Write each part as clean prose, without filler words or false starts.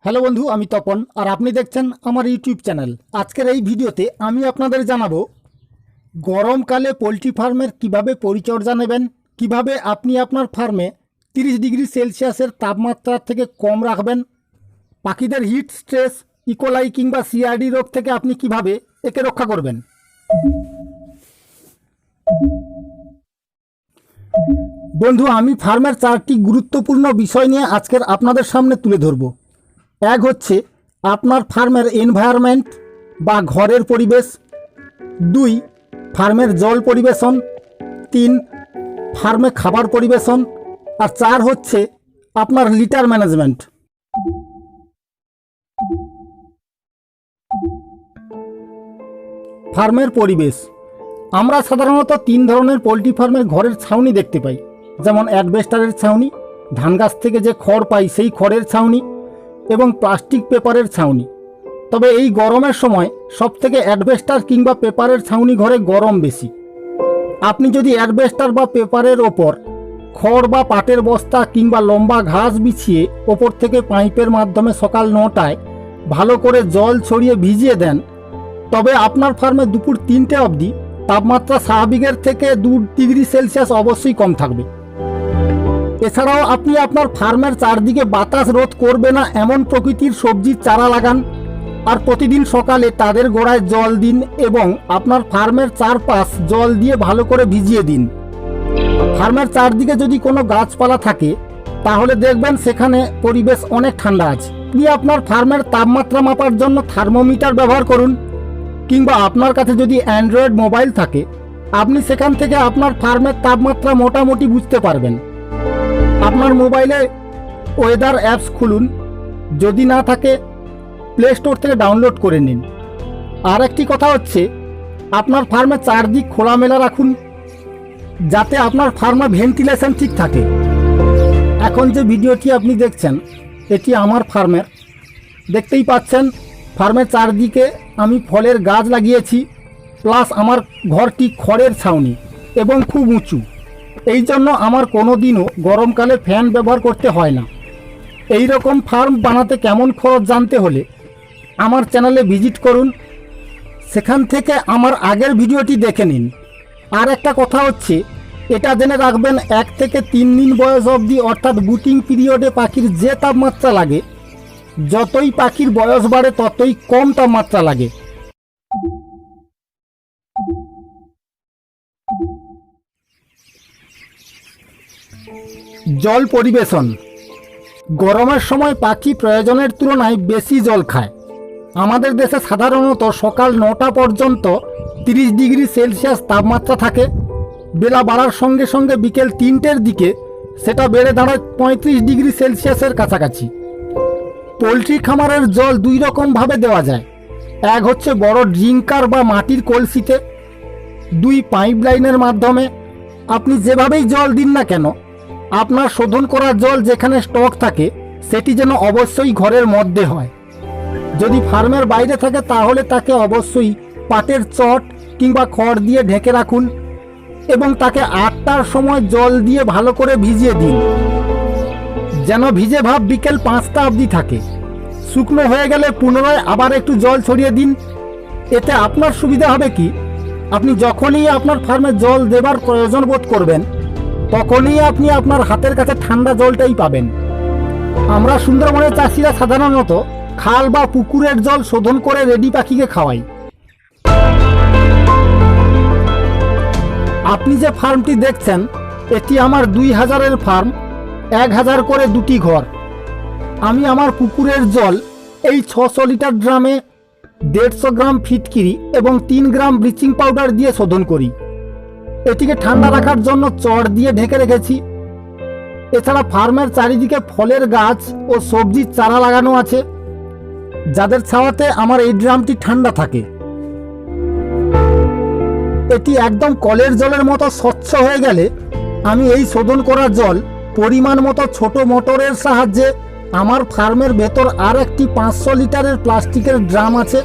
Hello বন্ধু, আমি তপন আর আপনি দেখছেন আমার ইউটিউব চ্যানেল। আজকের এই ভিডিওতে আমি আপনাদের জানাবো গরমকালে পোলট্রি ফার্মের কিভাবে পরিচর্যা নেবেন, কিভাবে আপনি আপনার ফার্মে 30 ডিগ্রি সেলসিয়াসের তাপমাত্রা থেকে কম রাখবেন, পাখিদের হিট স্ট্রেস, ইকোলাই কিংবা সিআরডি রোগ থেকে আপনি কিভাবে একে রক্ষা করবেন। বন্ধু, আমি ফার্মের 4টি গুরুত্বপূর্ণ বিষয় নিয়ে আজকের আপনাদের সামনে তুলে ধরব। এক হচ্ছে আপনার ফার্মের এনভায়রনমেন্ট বা ঘরের পরিবেশ, 2 ফার্মের জল পরিবেশন, 3 ফার্মে খাবার পরিবেশন, আর 4 হচ্ছে আপনার লিটার ম্যানেজমেন্ট। ফার্মের পরিবেশ, আমরা সাধারণত 3 ধরনের পোলট্রি ফার্মের ঘরের ছাউনি দেখতে পাই, যেমন অ্যাডবেস্টারের ছাউনি, ধান গাছ থেকে যে খড় পাই সেই খড়ের ছাউনি এবং প্লাস্টিক পেপারের ছাউনি। তবে এই গরমের সময় সবথেকে অ্যাডবেস্টার কিংবা পেপারের ছাউনি ঘরে গরম বেশি। আপনি যদি অ্যাডবেস্টার বা পেপারের ওপর খড় বা পাটের বস্তা কিংবা লম্বা ঘাস বিছিয়ে ওপর থেকে পাইপের মাধ্যমে সকাল 9টায় ভালো করে জল ছড়িয়ে ভিজিয়ে দেন, তবে আপনার ফার্মে দুপুর 3টে অবধি তাপমাত্রা স্বাভাবিকের থেকে 2 ডিগ্রি সেলসিয়াস অবশ্যই কম থাকবে। এছাড়াও আপনি আপনার ফার্মের চারদিকে বাতাস রোধ করবে না এমন প্রকৃতির সবজির চারা লাগান, আর প্রতিদিন সকালে তাদের গোড়ায় জল দিন এবং আপনার ফার্মের চারপাশ জল দিয়ে ভালো করে ভিজিয়ে দিন। ফার্মের চারদিকে যদি কোনো গাছপালা থাকে তাহলে দেখবেন সেখানে পরিবেশ অনেক ঠান্ডা আছে। আপনি আপনার ফার্মের তাপমাত্রা মাপার জন্য থার্মোমিটার ব্যবহার করুন, কিংবা আপনার কাছে যদি অ্যান্ড্রয়েড মোবাইল থাকে আপনি সেখান থেকে আপনার ফার্মের তাপমাত্রা মোটামুটি বুঝতে পারবেন। আপনার মোবাইলে ওয়েদার অ্যাপস খুলুন, যদি না থাকে প্লে স্টোর থেকে ডাউনলোড করে নিন। আর একটি কথা হচ্ছে আপনার ফার্মে চারদিক খোলামেলা রাখুন, যাতে আপনার ফার্মে ভেন্টিলেশন ঠিক থাকে। এখন যে ভিডিওটি আপনি দেখছেন এটি আমার ফার্মের, দেখতেই পাচ্ছেন ফার্মের চারদিকে আমি ফলের গাছ লাগিয়েছি, প্লাস আমার ঘরটি খড়ের ছাউনি এবং খুব উঁচু। এই জন্য আমার কোনো দিনও গরমকালে ফ্যান ব্যবহার করতে হয় না। এই রকম ফার্ম বানাতে কেমন খরচ জানতে হলে আমার চ্যানেলে ভিজিট করুন, সেখান থেকে আমার আগের ভিডিওটি দেখে নিন। আর একটা কথা হচ্ছে, এটা জেনে রাখবেন 1 থেকে 3 দিন বয়স অবধি অর্থাৎ বুটিং পিরিয়ডে পাখির যে তাপমাত্রা লাগে, যতই পাখির বয়স বাড়ে ততই কম তাপমাত্রা লাগে। জল পরিবেশন, গরমের সময় পাখি প্রয়োজনের তুলনায় বেশি জল খায়। আমাদের দেশে সাধারণত সকাল 9টা পর্যন্ত 30 ডিগ্রি সেলসিয়াস তাপমাত্রা থাকে। বেলা বাড়ার সঙ্গে সঙ্গে বিকেল 3টের দিকে সেটা বেড়ে দাঁড়ায় 35 ডিগ্রি সেলসিয়াসের কাছাকাছি। পোলট্রি খামারের জল 2 রকমভাবে দেওয়া যায়। এক হচ্ছে বড় ড্রিঙ্কার বা মাটির কলসিতে, 2 পাইপ লাইনের মাধ্যমে। আপনি যেভাবেই জল দিন না কেন আপনার শোধন করা জল যেখানে স্টক থাকে সেটি যেন অবশ্যই ঘরের মধ্যে হয়। যদি ফার্মের বাইরে থাকে তাহলে তাকে অবশ্যই পাটের চট কিংবা খড় দিয়ে ঢেকে রাখুন এবং তাকে 8টার সময় জল দিয়ে ভালো করে ভিজিয়ে দিন, যেন ভিজে ভাব বিকেল 5টা অবধি থাকে। শুকনো হয়ে গেলে পুনরায় আবার একটু জল ছড়িয়ে দিন। এতে আপনার সুবিধা হবে কি, আপনি যখনই আপনার ফার্মে জল দেবার প্রয়োজন বোধ করবেন তখনই আপনি আপনার হাতের কাছে ঠান্ডা জলটাই পাবেন। আমরা সুন্দরবনের চাষিরা সাধারণত খাল বা পুকুরের জল শোধন করে রেডি পাখিকে খাওয়াই। আপনি যে ফার্মটি দেখছেন এটি আমার 2000-এর ফার্ম, 1000 করে 2টি ঘর। আমি আমার পুকুরের জল এই 600 লিটার ড্রামে 150 গ্রাম ফিটকিরি এবং 3 গ্রাম ব্লিচিং পাউডার দিয়ে শোধন করি। এটিকে ঠান্ডা রাখার জন্য চট দিয়ে ঢেকে রেখেছি। এছাড়া ফার্মের চারিদিকে ফলের গাছ ও সবজির চারা লাগানো আছে, যাদের ছাওয়াতে আমার এই ড্রামটি ঠান্ডা থাকে। এটি একদম কলের জলের মতো স্বচ্ছ হয়ে গেলে আমি এই শোধন করা জল পরিমাণ মতো ছোট মোটরের সাহায্যে আমার ফার্মের ভেতর আর একটি 500 লিটারের প্লাস্টিকের ড্রাম আছে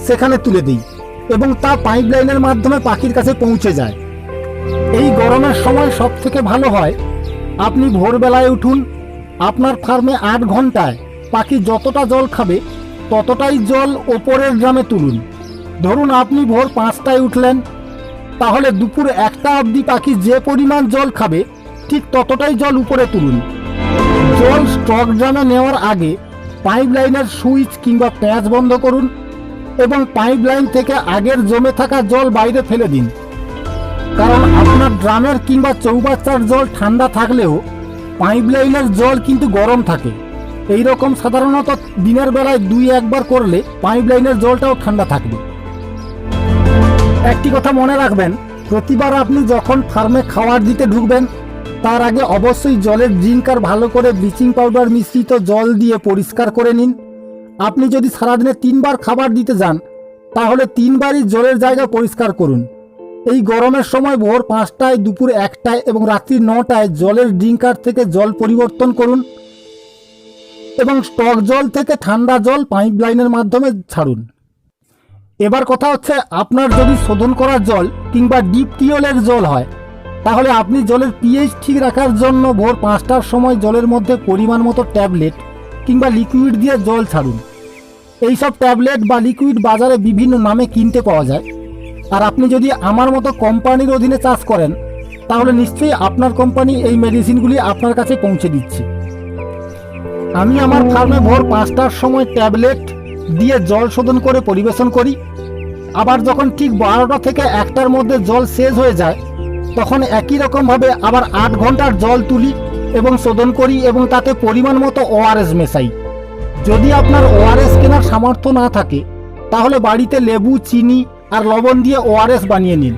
সেখানে তুলে দিই এবং তা পাইপ লাইনের মাধ্যমে পাখির কাছে পৌঁছে যায়। এই গরমের সময় সবথেকে ভালো হয় আপনি ভোরবেলায় উঠুন, আপনার ফার্মে 8 ঘন্টায় পাখি যতটা জল খাবে ততটাই জল ওপরের ড্রামে তুলুন। ধরুন আপনি ভোর 5টায় উঠলেন, তাহলে দুপুর 1টা অবধি পাখি যে পরিমাণ জল খাবে ঠিক ততটাই জল উপরে তুলুন। জল স্টক ড্রামে নেওয়ার আগে পাইপ লাইনের সুইচ কিংবা প্যাচ বন্ধ করুন এবং পাইপ লাইন থেকে আগের জমে থাকা জল বাইরে ফেলে দিন। কারণ আপনার ড্রামের কিংবা চৌবাচ্চার জল ঠান্ডা থাকলেও পাইপ লাইনের জল কিন্তু গরম থাকে। এই রকম সাধারণত দিনের বেলায় 2-1বার করলে পাইপ লাইনের জলটাও ঠান্ডা থাকবে। একটি কথা মনে রাখবেন, প্রতিবার আপনি যখন ফার্মে খাবার দিতে ঢুকবেন তার আগে অবশ্যই জলের ড্রিঙ্কার ভালো করে ব্লিচিং পাউডার মিশ্রিত জল দিয়ে পরিষ্কার করে নিন। আপনি যদি সারাদিনে 3বার খাবার দিতে যান তাহলে 3বারই জলের জায়গা পরিষ্কার করুন। এই গরমের সময় ভোর 5টায়, দুপুর 1টায় এবং রাত্রি 9টায় জলের ড্রিঙ্কার থেকে জল পরিবর্তন করুন এবং স্টক জল থেকে ঠান্ডা জল পাইপ লাইনের মাধ্যমে ছাড়ুন। এবার কথা হচ্ছে, আপনার যদি শোধন করা জল কিংবা ডিপ টিউবওয়েলের জল হয় তাহলে আপনি জলের পিএইচ ঠিক রাখার জন্য ভোর 5টার সময় জলের মধ্যে পরিমাণ মতো ট্যাবলেট কিংবা লিকুইড দিয়ে জল ছাড়ুন। এইসব ট্যাবলেট বা লিকুইড বাজারে বিভিন্ন নামে কিনতে পাওয়া যায়। আর আপনি যদি আমার মতো কোম্পানির অধীনে চাষ করেন তাহলে নিশ্চয়ই আপনার কোম্পানি এই মেডিসিনগুলি আপনার কাছে পৌঁছে দিচ্ছে। আমি আমার ফার্মে ভোর 5টার সময় ট্যাবলেট দিয়ে জল শোধন করে পরিবেশন করি। আবার যখন ঠিক 12টা থেকে 1টার মধ্যে জল শেষ হয়ে যায় তখন একই রকমভাবে আবার 8 ঘন্টার জল তুলি এবং শোধন করি এবং তাতে পরিমাণ মতো ওআরএস মেশাই। যদি আপনার ওআরএস কেনার সামর্থ্য না থাকে তাহলে বাড়িতে লেবু, চিনি আর লবণ দিয়ে ওআরএস বানিয়ে নিন।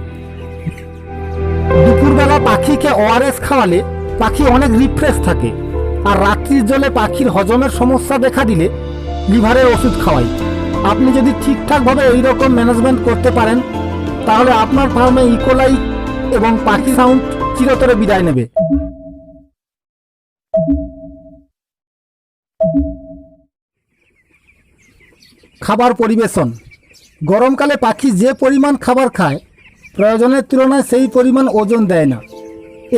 দুপুরবেলা পাখিকে ওআরএস খাওয়ালে পাখি অনেক রিফ্রেশ থাকে। আর রাত্রির জলে পাখির হজমের সমস্যা দেখা দিলে লিভারের ওষুধ খাওয়াই। আপনি যদি ঠিকঠাকভাবে এই রকম ম্যানেজমেন্ট করতে পারেন তাহলে আপনার ফার্মে ইকোলাই এবং পাখি সাউন্ড চিরতরে বিদায় নেবে। খাবার পরিবেশন। গরমকালে পাখি যে পরিমাণ খাবার খায় প্রয়োজনের তুলনায় সেই পরিমাণ ওজন দেয় না।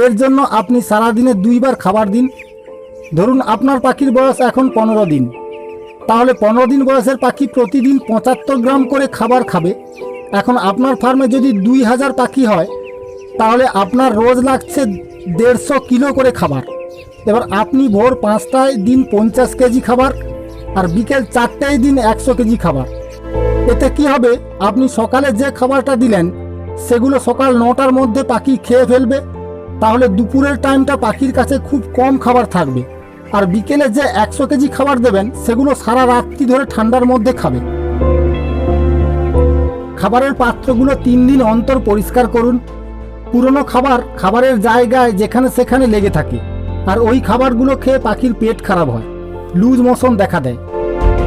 এর জন্য আপনি সারাদিনে 2বার খাবার দিন। ধরুন আপনার পাখির বয়স এখন 15 দিন, তাহলে 15 দিন বয়সের পাখি প্রতিদিন 75 গ্রাম করে খাবার খাবে। এখন আপনার ফার্মে যদি 2000 পাখি হয় তাহলে আপনার রোজ লাগছে 150 কিলো করে খাবার। এবার আপনি ভোর 5টায় দিন 50 কেজি খাবার আর বিকেল 4টায় দিন 100 কেজি খাবার। এতে কি হবে, আপনি সকালে যে খাবারটা দিলেন সেগুলো সকাল 9টার মধ্যে পাখি খেয়ে ফেলবে। তাহলে দুপুরের টাইমটা পাখির কাছে খুব কম খাবার থাকবে। আর বিকেলে যে 100 কেজি খাবার দেবেন সেগুলো সারা রাত্রি ধরে ঠান্ডার মধ্যে খাবে। খাবারের পাত্রগুলো 3 দিন অন্তর পরিষ্কার করুন। পুরনো খাবারের জায়গায় যেখানে সেখানে লেগে থাকে আর ওই খাবারগুলো খেয়ে পাখির পেট খারাপ হয়, লুজ মোশন দেখা দেয়।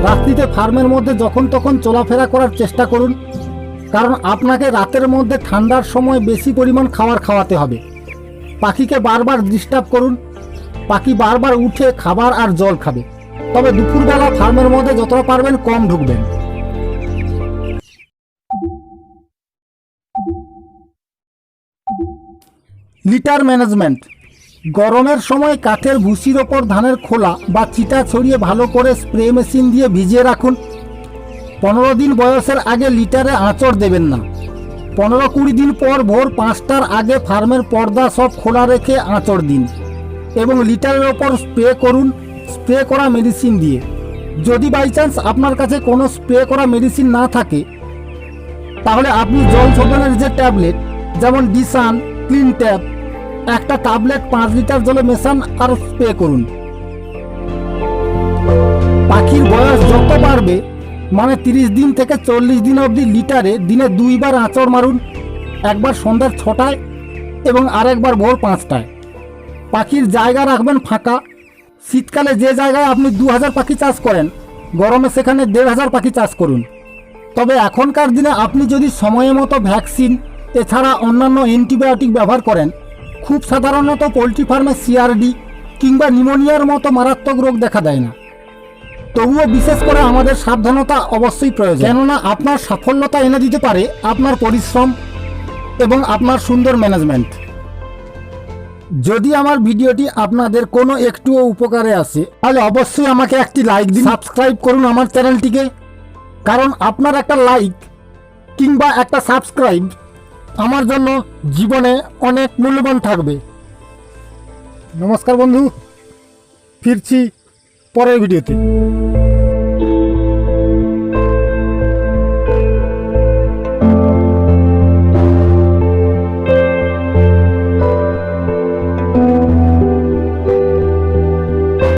রাত্রিতে ফার্মের মধ্যে যখন তখন চলাফেরা করার চেষ্টা করুন, কারণ আপনাকে রাতের মধ্যে ঠান্ডার সময় বেশি পরিমাণ খাবার খাওয়াতে হবে। পাখিকে বারবার ডিস্টার্ব করুন। পাখি বারবার উঠে খাবার আর জল খাবে। তবে দুপুরবেলা ফার্মের মধ্যে যতটা পারবেন কম ঢুকবেন। Litter management. গরমের সময় কাঠের ভুসির ওপর ধানের খোলা বা চিটা ছড়িয়ে ভালো করে স্প্রে মেশিন দিয়ে ভিজিয়ে রাখুন। 15 দিন বয়সের আগে লিটারে আঁচড় দেবেন না। 15-20 দিন পর ভোর 5টার আগে ফার্মের পর্দা সব খোলা রেখে আঁচড় দিন এবং লিটারের ওপর স্প্রে করুন স্প্রে করা মেডিসিন দিয়ে। যদি বাই চান্স আপনার কাছে কোনো স্প্রে করা মেডিসিন না থাকে তাহলে আপনি জল শোধনের যে ট্যাবলেট যেমন ডিসান, ক্লিন ট্যাপ, একটা ট্যাবলেট 5 লিটার জলে মেশান আর স্প্রে করুন। পাখির বয়স যত বাড়বে মানে 30 দিন থেকে 40 দিন অবধি লিটারে দিনে 2বার আঁচড় মারুন, একবার সন্ধ্যার 6টায় এবং আরেকবার ভোর 5টায়। পাখির জায়গা রাখবেন ফাঁকা। শীতকালে যে জায়গায় আপনি 2000 পাখি চাষ করেন গরমে সেখানে 1500 পাখি চাষ করুন। তবে এখনকার দিনে আপনি যদি সময় মতো ভ্যাকসিন এছাড়া অন্যান্য অ্যান্টিবায়োটিক ব্যবহার করেন, খুব সাধারণত পোলট্রি ফার্মে সিআরডি কিংবা নিউমোনিয়ার মতো মারাত্মক রোগ দেখা দেয় না। তবুও বিশেষ করে আমাদের সাবধানতা অবশ্যই প্রয়োজন, কেননা আপনার সাফল্যতা এনে দিতে পারে আপনার পরিশ্রম এবং আপনার সুন্দর ম্যানেজমেন্ট। যদি আমার ভিডিওটি আপনাদের কোনো একটুও উপকারে আসে তাহলে অবশ্যই আমাকে একটি লাইক দিন, সাবস্ক্রাইব করুন আমার চ্যানেলটিকে, কারণ আপনার একটা লাইক কিংবা একটা সাবস্ক্রাইব আমার জন্য জীবনে অনেক মূল্যবান থাকবে। নমস্কার বন্ধু, ফিরছি পরের ভিডিওতে।